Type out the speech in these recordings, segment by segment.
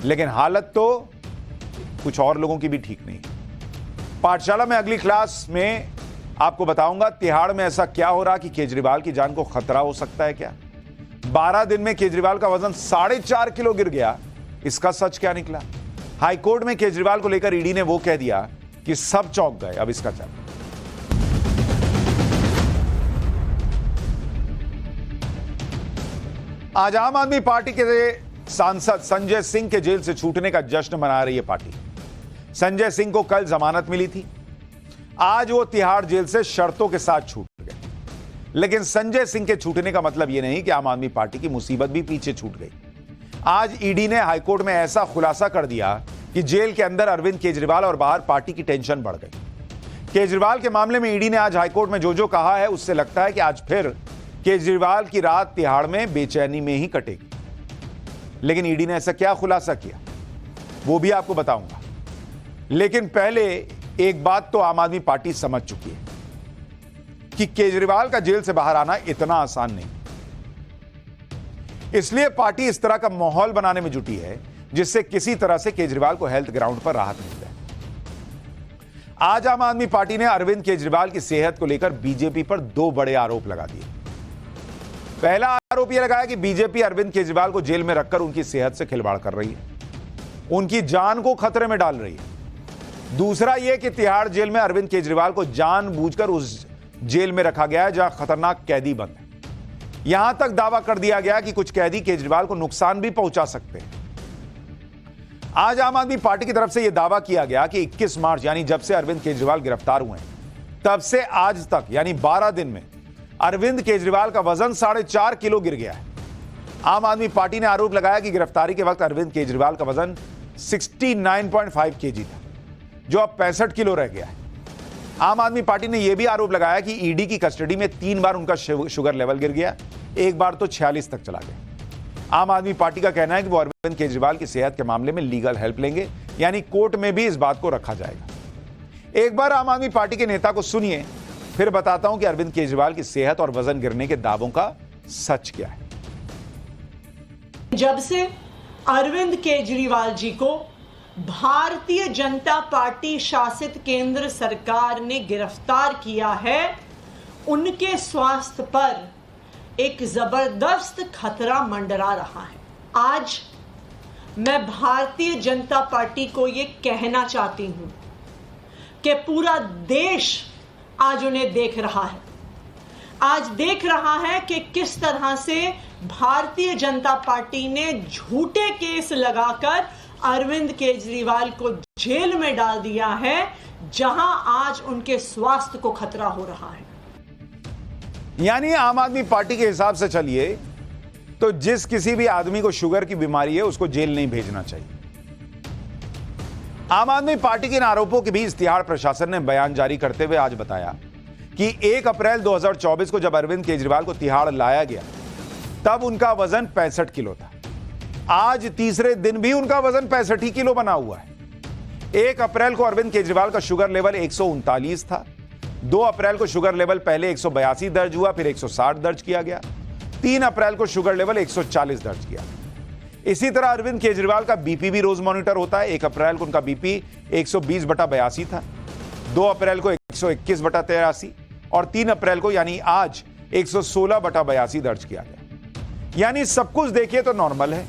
लेकिन हालत तो कुछ और लोगों की भी ठीक नहीं। पाठशाला में अगली क्लास में आपको बताऊंगा तिहाड़ में ऐसा क्या हो रहा कि केजरीवाल की जान को खतरा हो सकता है क्या। 12 दिन में केजरीवाल का वजन 4.5 किलो गिर गया, इसका सच क्या निकला। हाईकोर्ट में केजरीवाल को लेकर ईडी ने वो कह दिया कि सब चौंक गए। अब इसका क्या। आज आम आदमी पार्टी के सांसद संजय सिंह के जेल से छूटने का जश्न मना रही है पार्टी। संजय सिंह को कल जमानत मिली थी, आज वो तिहाड़ जेल से शर्तों के साथ छूट गए। लेकिन संजय सिंह के छूटने का मतलब यह नहीं कि आम आदमी पार्टी की मुसीबत भी पीछे छूट गई। आज ईडी ने हाईकोर्ट में ऐसा खुलासा कर दिया कि जेल के अंदर अरविंद केजरीवाल और बाहर पार्टी की टेंशन बढ़ गई। केजरीवाल के मामले में ईडी ने आज हाईकोर्ट में जो कहा है उससे लगता है कि आज फिर केजरीवाल की रात तिहाड़ में बेचैनी में ही कटेगी। लेकिन ईडी ने ऐसा क्या खुलासा किया वो भी आपको बताऊंगा। लेकिन पहले एक बात तो आम आदमी पार्टी समझ चुकी है कि केजरीवाल का जेल से बाहर आना इतना आसान नहीं। इसलिए पार्टी इस तरह का माहौल बनाने में जुटी है जिससे किसी तरह से केजरीवाल को हेल्थ ग्राउंड पर राहत मिल जाए। आज आम आदमी पार्टी ने अरविंद केजरीवाल की सेहत को लेकर बीजेपी पर 2 बड़े आरोप लगा दिए। पहला आरोप यह लगाया कि बीजेपी अरविंद केजरीवाल को जेल में रखकर उनकी सेहत से खिलवाड़ कर रही है, उनकी जान को खतरे में डाल रही है। दूसरा यह कि तिहाड़ जेल में अरविंद केजरीवाल को जानबूझकर उस जेल में रखा गया है जहां खतरनाक कैदी बंद है। यहां तक दावा कर दिया गया कि कुछ कैदी केजरीवाल को नुकसान भी पहुंचा सकते हैं। आज आम आदमी पार्टी की तरफ से यह दावा किया गया कि 21 मार्च यानी जब से अरविंद केजरीवाल गिरफ्तार हुए हैं तब से आज तक यानी 12 दिन में अरविंद केजरीवाल का वजन 4.5 किलो गिर गया है। आम आदमी पार्टी ने आरोप लगाया कि गिरफ्तारी के वक्त अरविंद केजरीवाल का वजन 69.5 केजी था, जो अब 65 किलो रह गया है। आम आदमी पार्टी ने यह भी आरोप लगाया कि ईडी की कस्टडी में 3 बार उनका शुगर लेवल गिर गया, एक बार तो 46 तक चला गया। आम आदमी पार्टी का कहना है कि वो अरविंद केजरीवाल की सेहत के मामले में लीगल हेल्प लेंगे, यानी कोर्ट में भी इस बात को रखा जाएगा। एक बार आम आदमी पार्टी के नेता को सुनिए, फिर बताता हूं कि अरविंद केजरीवाल की सेहत और वजन गिरने के दावों का सच क्या है। जब से अरविंद केजरीवाल जी को भारतीय जनता पार्टी शासित केंद्र सरकार ने गिरफ्तार किया है, उनके स्वास्थ्य पर एक जबरदस्त खतरा मंडरा रहा है। आज मैं भारतीय जनता पार्टी को यह कहना चाहती हूं कि पूरा देश आज उन्हें देख रहा है। आज देख रहा है कि किस तरह से भारतीय जनता पार्टी ने झूठे केस लगाकर अरविंद केजरीवाल को जेल में डाल दिया है, जहां आज उनके स्वास्थ्य को खतरा हो रहा है। यानी आम आदमी पार्टी के हिसाब से चलिए तो जिस किसी भी आदमी को शुगर की बीमारी है उसको जेल नहीं भेजना चाहिए। आम आदमी पार्टी के इन आरोपों के बीच तिहाड़ प्रशासन ने बयान जारी करते हुए आज बताया कि 1 अप्रैल 2024 को जब अरविंद केजरीवाल को तिहाड़ लाया गया तब उनका वजन 65 किलो था। आज तीसरे दिन भी उनका वजन 65 ही किलो बना हुआ है। 1 अप्रैल को अरविंद केजरीवाल का शुगर लेवल 139 था। 2 अप्रैल को शुगर लेवल पहले 182 दर्ज हुआ, फिर 160 दर्ज किया गया। 3 अप्रैल को शुगर लेवल 140 दर्ज किया। इसी तरह अरविंद केजरीवाल का बीपी भी रोज मॉनिटर होता है। 1 अप्रैल को उनका बीपी 120/82 था, 2 अप्रैल को 121/83 और 3 अप्रैल को यानी आज 116/82 दर्ज किया गया। यानी सब कुछ देखिए तो नॉर्मल है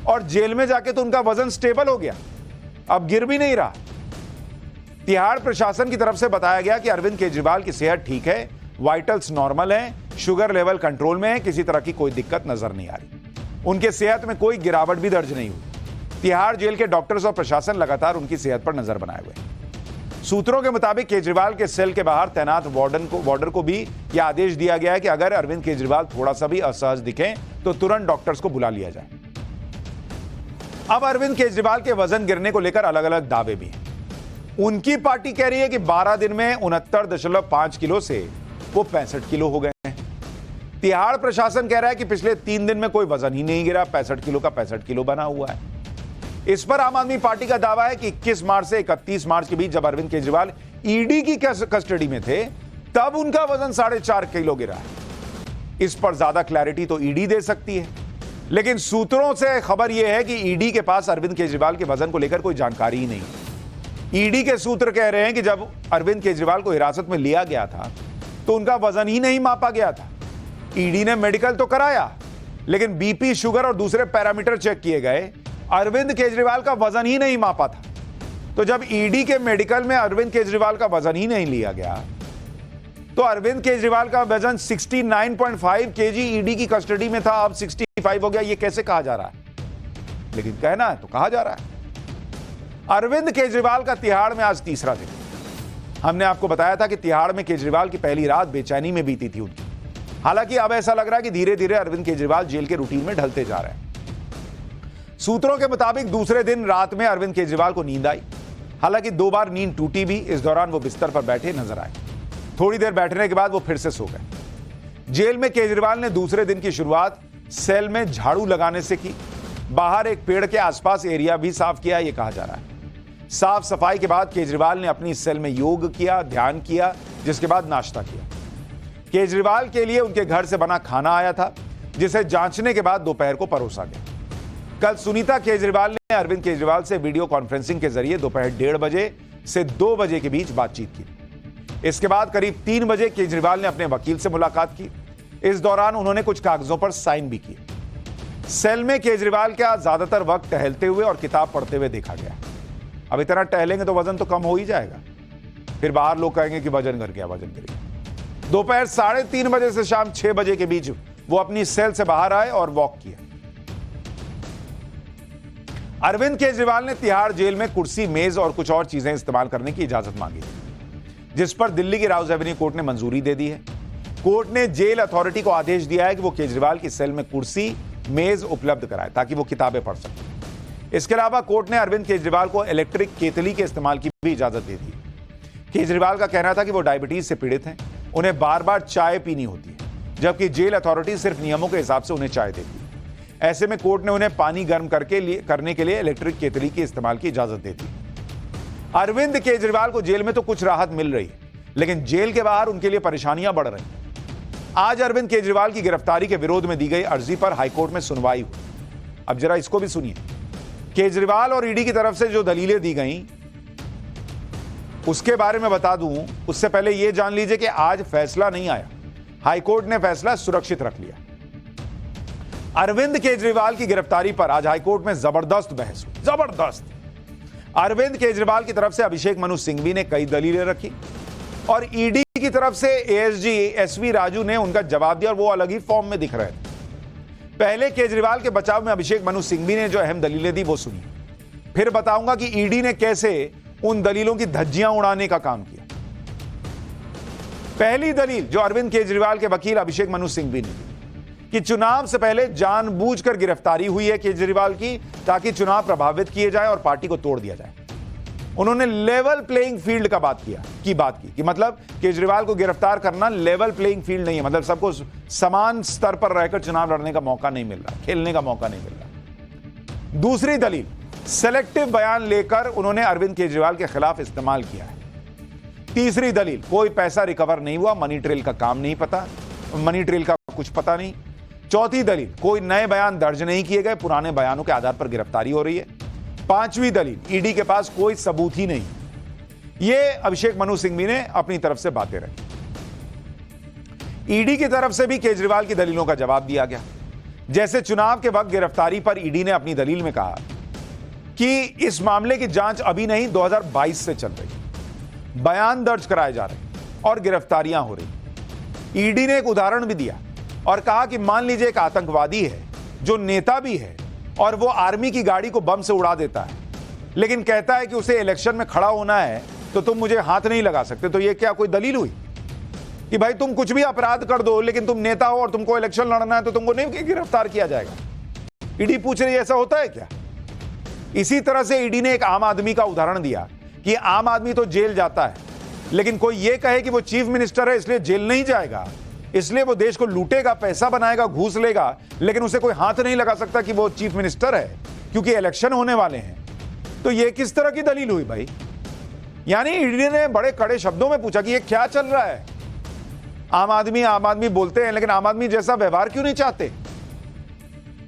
और जेल में जाके तो उनका वजन स्टेबल हो गया, अब गिर भी नहीं रहा। तिहाड़ प्रशासन की तरफ से बताया गया कि अरविंद केजरीवाल की सेहत ठीक है, वाइटल्स नॉर्मल हैं, शुगर लेवल कंट्रोल में है, किसी तरह की कोई दिक्कत नजर नहीं आ रही। उनके सेहत में कोई गिरावट भी दर्ज नहीं हुई। तिहाड़ जेल के डॉक्टर्स और प्रशासन लगातार उनकी सेहत पर नजर बनाए हुए हैं। सूत्रों के मुताबिक केजरीवाल के सेल के बाहर तैनात वार्डर को भी यह आदेश दिया गया है कि अगर अरविंद केजरीवाल थोड़ा सा भी असहज दिखें तो तुरंत डॉक्टर्स को बुला लिया जाए। अब अरविंद केजरीवाल के वजन गिरने को लेकर अलग अलग दावे भी हैं। उनकी पार्टी कह रही है कि 12 दिन में 69.5 किलो से वो 65 किलो हो गए हैं। तिहाड़ प्रशासन कह रहा है कि पिछले 3 दिन में कोई वजन ही नहीं गिरा, 65 किलो का 65 किलो बना हुआ है। इस पर आम आदमी पार्टी का दावा है कि 21 मार्च से 31 मार्च के बीच जब अरविंद केजरीवाल ईडी की कस्टडी में थे तब उनका वजन 4.5 किलो गिरा है। इस पर ज्यादा क्लैरिटी तो ईडी दे सकती है, लेकिन सूत्रों से खबर यह है कि ईडी के पास अरविंद केजरीवाल के वजन को लेकर कोई जानकारी ही नहीं। ईडी के सूत्र कह रहे हैं कि जब अरविंद केजरीवाल को हिरासत में लिया गया था तो उनका वजन ही नहीं मापा गया था। ईडी ने मेडिकल तो कराया, लेकिन बीपी, शुगर और दूसरे पैरामीटर चेक किए गए, अरविंद केजरीवाल का वजन ही नहीं मापा था। तो जब ईडी के मेडिकल में अरविंद केजरीवाल का वजन ही नहीं लिया गया, तो अरविंद केजरीवाल का वजन 69.5 केजी ईडी की कस्टडी में था, अब 65 हो गया। ये कैसे कहा जा रहा है? लेकिन कहना है तो कहा जा रहा है। अरविंद केजरीवाल का तिहाड़ में आज तीसरा दिन। हमने आपको बताया था कि तिहाड़ में केजरीवाल की पहली रात बेचैनी में बीती थी उनकी। हालांकि अब ऐसा लग रहा है कि धीरे धीरे अरविंद केजरीवाल जेल के रूटीन में ढलते जा रहे हैं। सूत्रों के मुताबिक दूसरे दिन रात में अरविंद केजरीवाल को नींद आई। हालांकि 2 बार नींद टूटी भी। इस दौरान वो बिस्तर पर बैठे नजर आए। थोड़ी देर बैठने के बाद वो फिर से सो गए। जेल में केजरीवाल ने दूसरे दिन की शुरुआत सेल में झाड़ू लगाने से की। बाहर एक पेड़ के आसपास एरिया भी साफ किया, यह कहा जा रहा है। साफ सफाई के बाद केजरीवाल ने अपनी सेल में योग किया, ध्यान किया, जिसके बाद नाश्ता किया। केजरीवाल के लिए उनके घर से बना खाना आया था, जिसे जांचने के बाद दोपहर को परोसा गया। कल सुनीता केजरीवाल ने अरविंद केजरीवाल से वीडियो कॉन्फ्रेंसिंग के जरिए दोपहर 1:30 बजे से 2 बजे के बीच बातचीत की। इसके बाद करीब 3 बजे केजरीवाल ने अपने वकील से मुलाकात की। इस दौरान उन्होंने कुछ कागजों पर साइन भी किए। सेल में केजरीवाल का ज्यादातर वक्त टहलते हुए और किताब पढ़ते हुए देखा गया। अब इतना टहलेंगे तो वजन तो कम हो ही जाएगा। फिर बाहर लोग कहेंगे कि वजन गिर गया, वजन गिर गया। दोपहर 3:30 बजे से शाम 6 बजे के बीच वो अपनी सेल से बाहर आए और वॉक किया। अरविंद केजरीवाल ने तिहाड़ जेल में कुर्सी, मेज और कुछ और चीजें इस्तेमाल करने की इजाजत मांगी थी, जिस पर दिल्ली की राउज एवेन्यू कोर्ट ने मंजूरी दे दी है। कोर्ट ने जेल अथॉरिटी को आदेश दिया है कि वो केजरीवाल की सेल में कुर्सी, मेज उपलब्ध कराए ताकि वो किताबें पढ़ सकें। इसके अलावा कोर्ट ने अरविंद केजरीवाल को इलेक्ट्रिक केतली के इस्तेमाल की भी इजाजत दे दी। केजरीवाल का कहना था कि वो डायबिटीज से पीड़ित हैं, उन्हें बार बार चाय पीनी होती है, जबकि जेल अथॉरिटी सिर्फ नियमों के हिसाब से उन्हें चाय देती है। ऐसे में कोर्ट ने उन्हें पानी गर्म करने के लिए इलेक्ट्रिक केतली के इस्तेमाल की इजाजत दे दी। अरविंद केजरीवाल को जेल में तो कुछ राहत मिल रही है, लेकिन जेल के बाहर उनके लिए परेशानियां बढ़ रही हैं। आज अरविंद केजरीवाल की गिरफ्तारी के विरोध में दी गई अर्जी पर हाईकोर्ट में सुनवाई हुई। अब जरा इसको भी सुनिए। केजरीवाल और ईडी की तरफ से जो दलीलें दी गई उसके बारे में बता दूं, उससे पहले यह जान लीजिए कि आज फैसला नहीं आया। हाईकोर्ट ने फैसला सुरक्षित रख लिया। अरविंद केजरीवाल की गिरफ्तारी पर आज हाईकोर्ट में जबरदस्त बहस हुई। जबरदस्त। अरविंद केजरीवाल की तरफ से अभिषेक मनु सिंघवी ने कई दलीलें रखी और ईडी की तरफ से एएसजी एसवी राजू ने उनका जवाब दिया और वो अलग ही फॉर्म में दिख रहे थे। पहले केजरीवाल के बचाव में अभिषेक मनु सिंघवी ने जो अहम दलीलें दी वो सुनिए, फिर बताऊंगा कि ईडी ने कैसे उन दलीलों की धज्जियां उड़ाने का काम किया। पहली दलील जो अरविंद केजरीवाल के वकील अभिषेक मनु सिंघवी ने दी कि चुनाव से पहले जानबूझकर गिरफ्तारी हुई है केजरीवाल की ताकि चुनाव प्रभावित किए जाए और पार्टी को तोड़ दिया जाए। उन्होंने लेवल प्लेइंग फील्ड का बात की कि मतलब केजरीवाल को गिरफ्तार करना लेवल प्लेइंग फील्ड नहीं है, मतलब सबको समान स्तर पर रहकर चुनाव लड़ने का मौका नहीं मिल रहा, खेलने का मौका नहीं मिल रहा। दूसरी दलील, सेलेक्टिव बयान लेकर उन्होंने अरविंद केजरीवाल के खिलाफ इस्तेमाल किया है। तीसरी दलील, कोई पैसा रिकवर नहीं हुआ, मनी ट्रेल का काम नहीं पता, मनी ट्रेल का कुछ पता नहीं। चौथी दलील, कोई नए बयान दर्ज नहीं किए गए, पुराने बयानों के आधार पर गिरफ्तारी हो रही है। पांचवी दलील, ईडी के पास कोई सबूत ही नहीं। यह अभिषेक मनु सिंघवी ने अपनी तरफ से बातें रखी। ईडी की तरफ से भी केजरीवाल की दलीलों का जवाब दिया गया। जैसे चुनाव के वक्त गिरफ्तारी पर ईडी ने अपनी दलील में कहा कि इस मामले की जांच अभी नहीं 2022 से चल रही, बयान दर्ज कराए जा रहे और गिरफ्तारियां हो रही। ईडी ने एक उदाहरण भी दिया और कहा कि मान लीजिए एक आतंकवादी है जो नेता भी है और वो आर्मी की गाड़ी को बम से उड़ा देता है, लेकिन कहता है कि उसे इलेक्शन में खड़ा होना है तो तुम मुझे हाथ नहीं लगा सकते। तो ये क्या कोई दलील हुई कि भाई तुम कुछ भी अपराध कर दो लेकिन तुम नेता हो और तुमको इलेक्शन लड़ना है तो तुमको नहीं गिरफ्तार किया जाएगा? ईडी पूछ रही है ऐसा होता है क्या? इसी तरह से ईडी ने एक आम आदमी का उदाहरण दिया कि आम आदमी तो जेल जाता है, लेकिन कोई यह कहे कि वो चीफ मिनिस्टर है इसलिए जेल नहीं जाएगा, इसलिए वो देश को लूटेगा, पैसा बनाएगा, घूस लेगा, लेकिन उसे कोई हाथ नहीं लगा सकता कि वो चीफ मिनिस्टर है क्योंकि इलेक्शन होने वाले हैं। तो ये किस तरह की दलील हुई भाई? यानी ईडी ने बड़े कड़े शब्दों में पूछा कि ये क्या चल रहा है? आम आदमी बोलते हैं, लेकिन आम आदमी जैसा व्यवहार क्यों नहीं चाहते?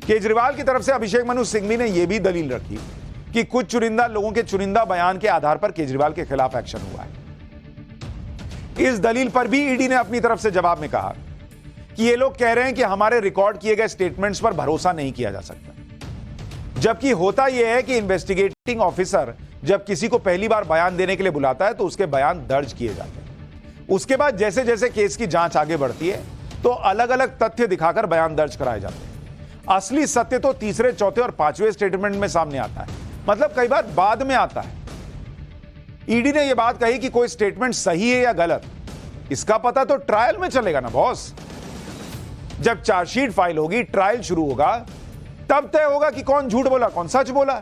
केजरीवाल की तरफ से अभिषेक मनु सिंघवी ने यह भी दलील रखी कि कुछ चुनिंदा लोगों के चुनिंदा बयान के आधार पर केजरीवाल के खिलाफ एक्शन हुआ है। इस दलील पर भी ईडी ने अपनी तरफ से जवाब में कहा कि ये लोग कह रहे हैं कि हमारे रिकॉर्ड किए गए स्टेटमेंट्स पर भरोसा नहीं किया जा सकता, जबकि होता यह है कि इन्वेस्टिगेटिंग ऑफिसर जब किसी को पहली बार बयान देने के लिए बुलाता है तो उसके बयान दर्ज किए जाते हैं। उसके बाद जैसे जैसे केस की जांच आगे बढ़ती है तो अलग अलग तथ्य दिखाकर बयान दर्ज कराए जाते हैं। असली सत्य तो तीसरे, चौथे और पांचवें स्टेटमेंट में सामने आता है, मतलब कई बार बाद में आता है। ईडी ने यह बात कही कि कोई स्टेटमेंट सही है या गलत, इसका पता तो ट्रायल में चलेगा ना बॉस। जब चार्जशीट फाइल होगी, ट्रायल शुरू होगा, तब तय होगा कि कौन झूठ बोला, कौन सच बोला।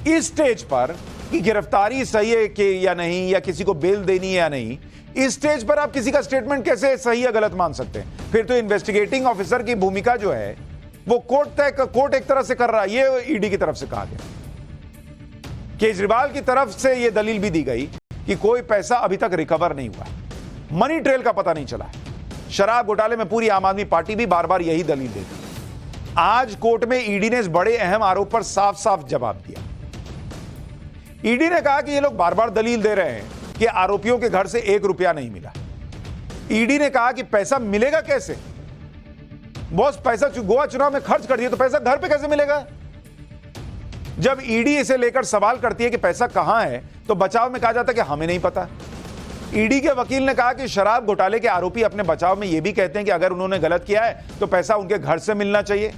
इस स्टेज पर कि गिरफ्तारी सही है कि या नहीं, या किसी को बेल देनी है या नहीं, इस स्टेज पर आप किसी का स्टेटमेंट कैसे सही या गलत मान सकते हैं? फिर तो इन्वेस्टिगेटिंग ऑफिसर की भूमिका जो है वो कोर्ट एक तरह से कर रहा है, ये ईडी की तरफ से कहा गया। केजरीवाल की तरफ से यह दलील भी दी गई कि कोई पैसा अभी तक रिकवर नहीं हुआ, मनी ट्रेल का पता नहीं चला है। शराब घोटाले में पूरी आम आदमी पार्टी भी बार बार यही दलील देती। आज कोर्ट में ईडी ने इस बड़े अहम आरोप पर साफ साफ जवाब दिया। ईडी ने कहा कि ये लोग बार बार दलील दे रहे हैं कि आरोपियों के घर से 1 रुपया नहीं मिला। ईडी ने कहा कि पैसा मिलेगा कैसे? बॉस, पैसा गोवा चुनाव में खर्च कर दिया तो पैसा घर पे कैसे मिलेगा? जब ईडी इसे लेकर सवाल करती है कि पैसा कहां है, तो बचाव में कहा जाता है कि हमें नहीं पता। ईडी के वकील ने कहा कि शराब घोटाले के आरोपी अपने बचाव में यह भी कहते हैं कि अगर उन्होंने गलत किया है तो पैसा उनके घर से मिलना चाहिए।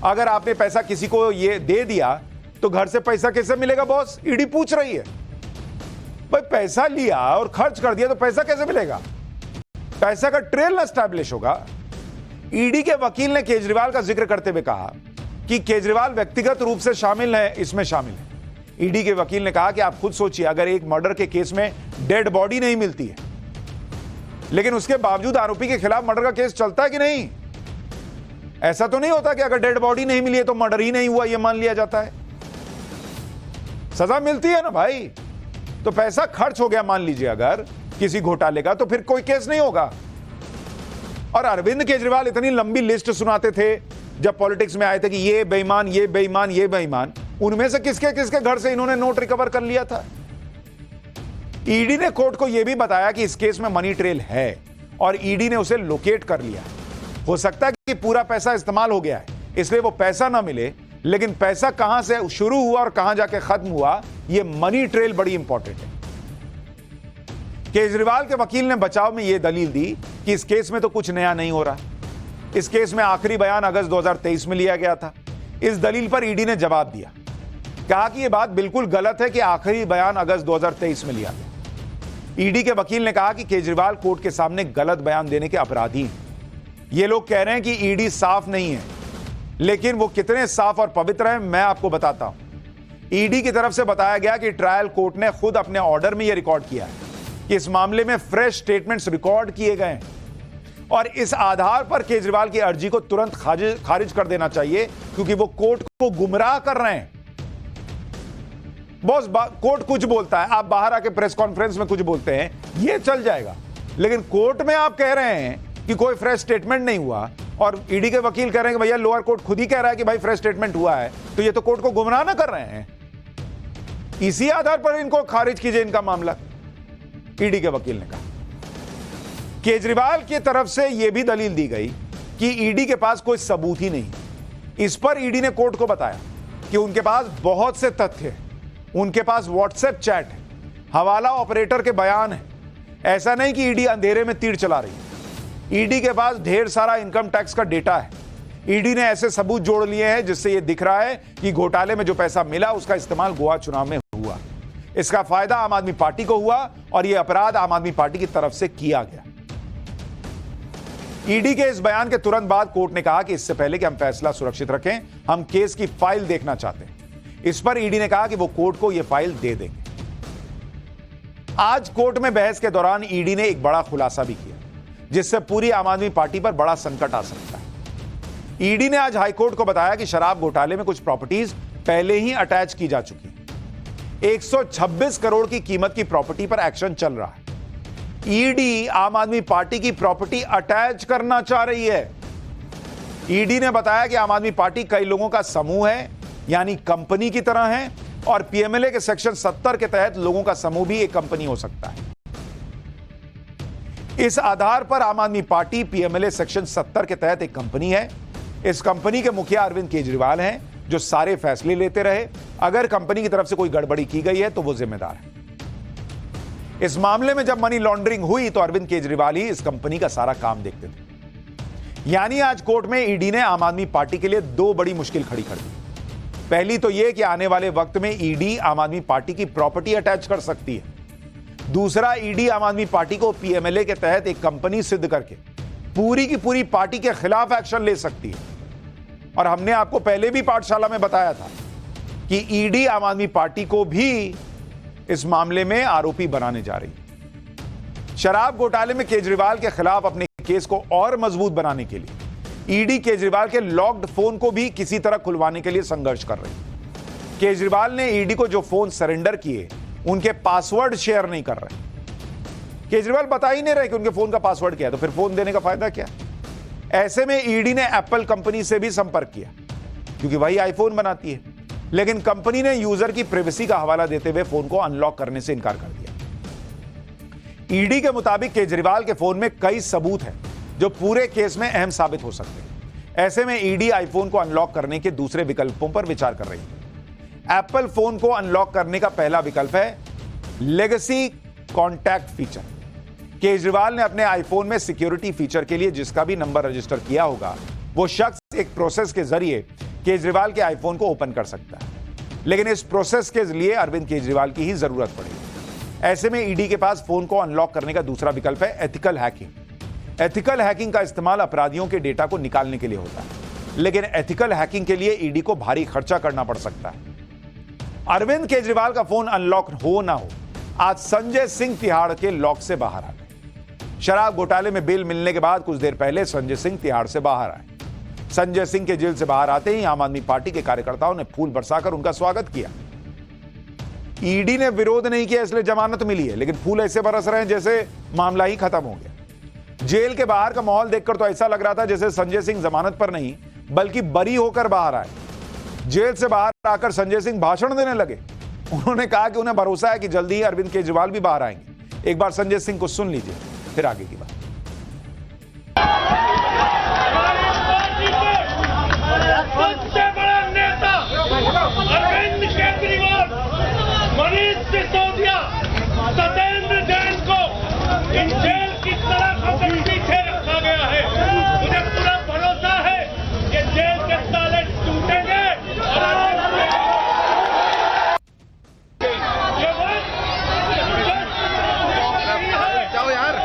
अगर आपने पैसा किसी को ये दे दिया तो घर से पैसा कैसे मिलेगा बॉस? ईडी पूछ रही है। भाई, पैसा लिया और खर्च कर दिया तो पैसा कैसे मिलेगा? पैसा का ट्रेल ना एस्टैब्लिश होगा। ईडी के वकील ने केजरीवाल का जिक्र करते हुए कहा कि केजरीवाल व्यक्तिगत रूप से शामिल है, इसमें शामिल है। ईडी के वकील ने कहा कि आप खुद सोचिए, अगर एक मर्डर के केस में डेड बॉडी नहीं मिलती है, लेकिन उसके बावजूद आरोपी के खिलाफ मर्डर का केस चलता है कि नहीं? ऐसा तो नहीं होता कि अगर डेड बॉडी नहीं मिली है तो मर्डर ही नहीं हुआ, यह मान लिया जाता है। सजा मिलती है ना भाई। तो पैसा खर्च हो गया मान लीजिए अगर किसी घोटाले का, तो फिर कोई केस नहीं होगा। और अरविंद केजरीवाल इतनी लंबी लिस्ट सुनाते थे जब पॉलिटिक्स में आए थे कि ये बेईमान, ये बेईमान, ये बेईमान, उनमें से किसके किसके घर से इन्होंने नोट रिकवर कर लिया था? ईडी ने कोर्ट को यह भी बताया कि इस केस में मनी ट्रेल है और ईडी ने उसे लोकेट कर लिया। हो सकता है कि पूरा पैसा इस्तेमाल हो गया है, इसलिए वो पैसा ना मिले, लेकिन पैसा कहां से शुरू हुआ और कहां जाके खत्म हुआ, यह मनी ट्रेल बड़ी इंपॉर्टेंट है। केजरीवाल के वकील ने बचाव में यह दलील दी कि इस केस में तो कुछ नया नहीं हो रहा। इस केस में आखिरी बयान अगस्त 2023 में लिया गया था। इस दलील पर ईडी ने जवाब दिया, कहा कि यह बात बिल्कुल गलत है कि आखिरी बयान अगस्त 2023 में लिया गया। ईडी के वकील ने कहा कि केजरीवाल कोर्ट के सामने गलत बयान देने के अपराधी हैं। ये लोग कह रहे हैं कि ईडी साफ नहीं है, लेकिन वो कितने साफ और पवित्र हैं मैं आपको बताता हूं। ईडी की तरफ से बताया गया कि ट्रायल कोर्ट ने खुद अपने ऑर्डर में यह रिकॉर्ड किया है कि इस मामले में फ्रेश स्टेटमेंट्स रिकॉर्ड किए गए हैं और इस आधार पर केजरीवाल की अर्जी को तुरंत खारिज कर देना चाहिए, क्योंकि वो कोर्ट को गुमराह कर रहे हैं। बॉस, कोर्ट कुछ बोलता है, आप बाहर आके प्रेस कॉन्फ्रेंस में कुछ बोलते हैं, ये चल जाएगा, लेकिन कोर्ट में आप कह रहे हैं कि कोई फ्रेश स्टेटमेंट नहीं हुआ और ईडी के वकील कह रहे हैं कि भैया लोअर कोर्ट खुद ही कह रहा है कि भाई फ्रेश स्टेटमेंट हुआ है, तो ये तो कोर्ट को गुमराह ना कर रहे हैं। इसी आधार पर इनको खारिज कीजिए इनका मामला, ईडी के वकील ने कहा। केजरीवाल की तरफ से यह भी दलील दी गई कि ईडी के पास कोई सबूत ही नहीं। इस पर ईडी ने कोर्ट को बताया कि उनके पास बहुत से तथ्य हैं, उनके पास व्हाट्सएप चैट है, हवाला ऑपरेटर के बयान है। ऐसा नहीं कि ईडी अंधेरे में तीर चला रही है। ईडी के पास ढेर सारा इनकम टैक्स का डेटा है। ईडी ने ऐसे सबूत जोड़ लिए हैं जिससे यह दिख रहा है कि घोटाले में जो पैसा मिला उसका इस्तेमाल गोवा चुनाव में हुआ। इसका फायदा आम आदमी पार्टी को हुआ और यह अपराध आम आदमी पार्टी की तरफ से किया गया। ईडी के इस बयान के तुरंत बाद कोर्ट ने कहा कि इससे पहले कि हम फैसला सुरक्षित रखें, हम केस की फाइल देखना चाहते हैं। इस पर ईडी ने कहा कि वो कोर्ट को यह फाइल दे देंगे। आज कोर्ट में बहस के दौरान ईडी ने एक बड़ा खुलासा भी किया, जिससे पूरी आम आदमी पार्टी पर बड़ा संकट आ सकता है। ईडी ने आज हाईकोर्ट को बताया कि शराब घोटाले में कुछ प्रॉपर्टीज पहले ही अटैच की जा चुकी हैं। 126 करोड़ की कीमत की प्रॉपर्टी पर एक्शन चल रहा है। ईडी आम आदमी पार्टी की प्रॉपर्टी अटैच करना चाह रही है। ईडी ने बताया कि आम आदमी पार्टी कई लोगों का समूह है, यानी कंपनी की तरह है, और पीएमएलए के सेक्शन 70 के तहत लोगों का समूह भी एक कंपनी हो सकता है। इस आधार पर आम आदमी पार्टी पीएमएलए सेक्शन 70 के तहत एक कंपनी है। इस कंपनी के मुखिया अरविंद केजरीवाल हैं, जो सारे फैसले लेते रहे। अगर कंपनी की तरफ से कोई गड़बड़ी की गई है तो वो जिम्मेदार है। इस मामले में जब मनी लॉन्ड्रिंग हुई तो अरविंद केजरीवाल ही इस कंपनी का सारा काम देखते थे। यानी आज कोर्ट में ईडी ने आम आदमी पार्टी के लिए दो बड़ी मुश्किल खड़ी कर दी। पहली तो यह कि आने वाले वक्त में ईडी आम आदमी पार्टी की प्रॉपर्टी अटैच कर सकती है। दूसरा, ईडी आम आदमी पार्टी को पीएमएलए के तहत एक कंपनी सिद्ध करके पूरी की पूरी पार्टी के खिलाफ एक्शन ले सकती है। और हमने आपको पहले भी पाठशाला में बताया था कि ईडी आम आदमी पार्टी को भी इस मामले में आरोपी बनाने जा रही है। शराब घोटाले में केजरीवाल के खिलाफ अपने केस को और मजबूत बनाने के लिए ईडी केजरीवाल के लॉक्ड फोन को भी किसी तरह खुलवाने के लिए संघर्ष कर रही है। केजरीवाल ने ईडी को जो फोन सरेंडर किए उनके पासवर्ड शेयर नहीं कर रहे। केजरीवाल बता ही नहीं रहे कि उनके फोन का पासवर्ड क्या है, तो फिर फोन देने का फायदा क्या? ऐसे में ईडी ने एप्पल कंपनी से भी संपर्क किया, क्योंकि वही आईफोन बनाती है, लेकिन कंपनी ने यूजर की प्राइवेसी का हवाला देते हुए फोन को अनलॉक करने से इनकार कर दिया। ईडी के मुताबिक केजरीवाल के फोन में कई सबूत हैं जो पूरे केस में अहम साबित हो सकते हैं। ऐसे में ईडी आईफोन को अनलॉक करने के दूसरे विकल्पों पर विचार कर रही है। एप्पल फोन को अनलॉक करने का पहला विकल्प है लेगेसी कॉन्टैक्ट फीचर। केजरीवाल ने अपने आईफोन में सिक्योरिटी फीचर के लिए जिसका भी नंबर रजिस्टर किया होगा, वो शख्स एक प्रोसेस के जरिए केजरीवाल के आईफोन को ओपन कर सकता है, लेकिन इस प्रोसेस के लिए अरविंद केजरीवाल की ही जरूरत पड़ेगी। ऐसे में ईडी के पास फोन को अनलॉक करने का दूसरा विकल्प है एथिकल हैकिंग। एथिकल हैकिंग का इस्तेमाल अपराधियों के डेटा को निकालने के लिए होता है, लेकिन एथिकल हैकिंग के लिए ईडी को भारी खर्चा करना पड़ सकता है। अरविंद केजरीवाल का फोन अनलॉक हो ना हो, आज संजय सिंह तिहाड़ के लॉक से बाहर आ गए। शराब घोटाले में बेल मिलने के बाद कुछ देर पहले संजय सिंह तिहाड़ से बाहर आए। संजय सिंह के जेल से बाहर आते ही आम आदमी पार्टी के कार्यकर्ताओं ने फूल बरसाकर उनका स्वागत किया। ईडी ने विरोध नहीं किया, इसलिए जमानत मिली है, लेकिन फूल ऐसे बरस रहे हैं जैसे मामला ही खत्म हो गया। जेल के बाहर का माहौल देखकर तो ऐसा लग रहा था जैसे संजय सिंह जमानत पर नहीं बल्कि बरी होकर बाहर आए। जेल से बाहर आकर संजय सिंह भाषण देने लगे। उन्होंने कहा कि उन्हें भरोसा है कि जल्दी ही अरविंद केजरीवाल भी बाहर आएंगे। एक बार संजय सिंह को सुन लीजिए, फिर आगे की बात। सबसे बड़ा नेता अरविंद केजरीवाल, मनीष सिसोदिया, सत्येंद्र जैन को इन जेल की सलाखों के पीछे रखा गया है। मुझे पूरा भरोसा है कि जेल के ताले टूटेंगे और जाओ यार।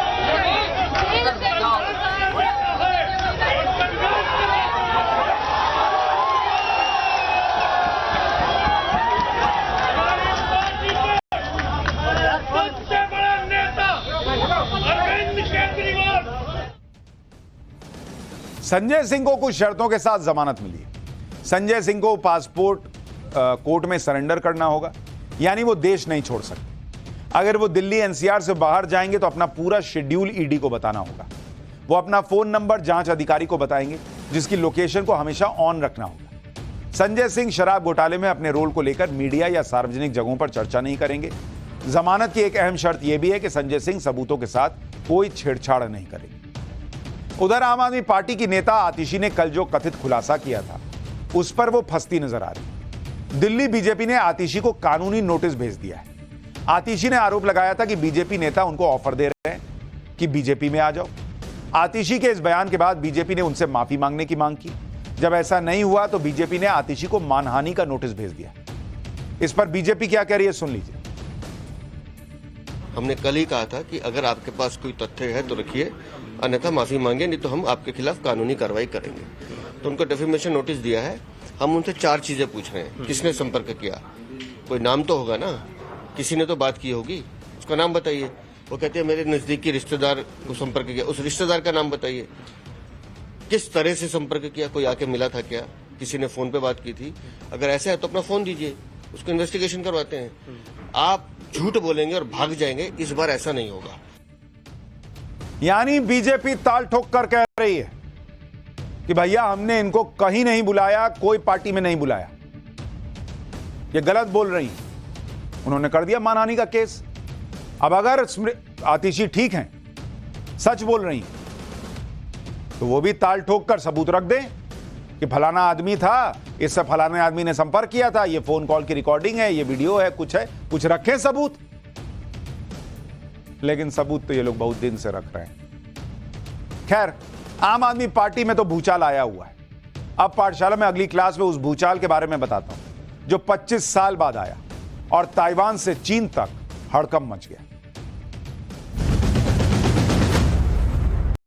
सबसे बड़ा नेता अरविंद केजरीवाल। संजय सिंह को कुछ शर्तों के साथ जमानत मिली है। संजय सिंह को पासपोर्ट कोर्ट में सरेंडर करना होगा, यानी वो देश नहीं छोड़ सकते। अगर वो दिल्ली एनसीआर से बाहर जाएंगे तो अपना पूरा शेड्यूल ईडी को बताना होगा। वो अपना फोन नंबर जांच अधिकारी को बताएंगे, जिसकी लोकेशन को हमेशा ऑन रखना होगा। संजय सिंह शराब घोटाले में अपने रोल को लेकर मीडिया या सार्वजनिक जगहों पर चर्चा नहीं करेंगे। जमानत की एक अहम शर्त यह भी है कि संजय सिंह सबूतों के साथ कोई छेड़छाड़ नहीं करेंगे। उधर आम आदमी पार्टी की नेता आतिशी ने कल जो कथित खुलासा किया था, उस पर वो फंसती नजर आ रही। दिल्ली बीजेपी ने आतिशी को कानूनी नोटिस भेज दिया है। आतिशी ने आरोप लगाया था कि बीजेपी नेता उनको ऑफर दे रहे हैं कि बीजेपी में आ जाओ। आतिशी के इस बयान के बाद बीजेपी ने उनसे माफी मांगने की मांग की। जब ऐसा नहीं हुआ तो बीजेपी ने आतिशी को मानहानि का नोटिस भेज दिया। इस पर बीजेपी क्या कह रही है, सुन लीजिए। हमने कल ही कहा था कि अगर आपके पास कोई तथ्य है तो रखिए, अन्यथा माफी मांगे, नहीं तो हम आपके खिलाफ कानूनी कार्रवाई करेंगे। तो उनको डेफेमेशन नोटिस दिया है। हम उनसे 4 चीजें पूछ रहे हैं। किसने संपर्क किया, कोई नाम तो होगा ना, किसी ने तो बात की होगी, उसका नाम बताइए। वो कहते हैं मेरे नजदीकी रिश्तेदार को संपर्क किया, उस रिश्तेदार का नाम बताइए। किस तरह से संपर्क किया, कोई आके मिला था क्या, किसी ने फोन पे बात की थी? अगर ऐसा है तो अपना फोन दीजिए, उसको इन्वेस्टिगेशन करवाते हैं। आप झूठ बोलेंगे और भाग जाएंगे, इस बार ऐसा नहीं होगा। यानी बीजेपी ताल ठोक कर कह रही है कि भैया हमने इनको कहीं नहीं बुलाया, कोई पार्टी में नहीं बुलाया, ये गलत बोल रही हैं। उन्होंने कर दिया मानहानि का केस। अब अगर आतिशी ठीक हैं, सच बोल रही हैं, तो वो भी ताल ठोक कर सबूत रख दें कि फलाना आदमी था, इससे फलाने आदमी ने संपर्क किया था, ये फोन कॉल की रिकॉर्डिंग है, ये वीडियो है, कुछ है, कुछ रखें सबूत। लेकिन सबूत तो ये लोग बहुत दिन से रख रहे हैं। खैर, आम आदमी पार्टी में तो भूचाल आया हुआ है। अब पाठशाला में अगली क्लास में उस भूचाल के बारे में बताता हूं जो 25 साल बाद आया और ताइवान से चीन तक हड़कंप मच गया।